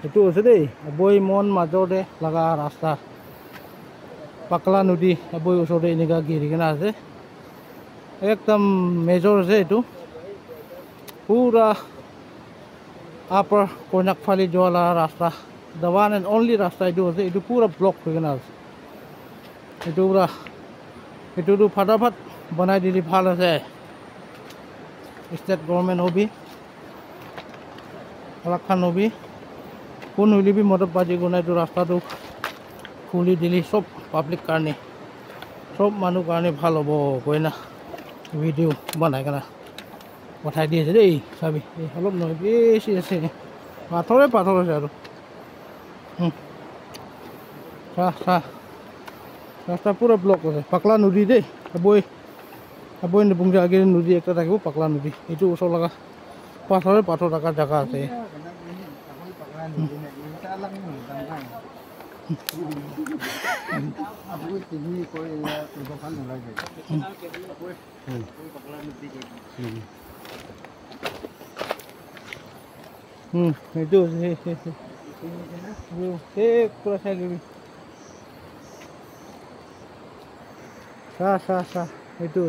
এইটো হৈছে দেই বৈ মন মাজতে লগা ৰাস্তা পাকলা নদী বৈ ওচৰতে এনেকুৱা ঘেৰি কিনে আছে একদম মেজৰ আছে এইটো পুৰা আপাৰ কইনাকফালি যোৱা ৰাস্তা দ্য ওৱান এণ্ড অনলি ৰাস্তা এইটো আছে এইটো পুৰা ব্লক হৈ কিনে আছে এইটো পুৰা এইটোতো ফাটাফাট বনাই দিলে ভাল আছে ষ্টেট গভৰ্ণমেণ্ট হবি আলাখান হবি কোন হলিবি মদত বাজি গুণাই এইটো ৰাস্তাটো খুলি দিলি চব পাব্লিক কাৰণে চব মানুহ কাৰণে ভাল হ'ব কইনা ভিডিঅ' বনাই কিনে পঠাই দি আছে দেই চাবি এই অলপ নহয় বেছি আছে পাথৰে পাথৰ আছে আৰু চাহ চাহ ৰাস্তা পুৰা ব্লক আছে পাকলা নদী দেই বৈ বৈ নপুংছে আগে নদী একটা থাকিব পাকলা নদী এইটো ওচৰ লগা পাথৰে পাথৰ থকাৰ জেগা আছে এইটো পুৰা চাই লবি চাহ চাহ চাহ এইটো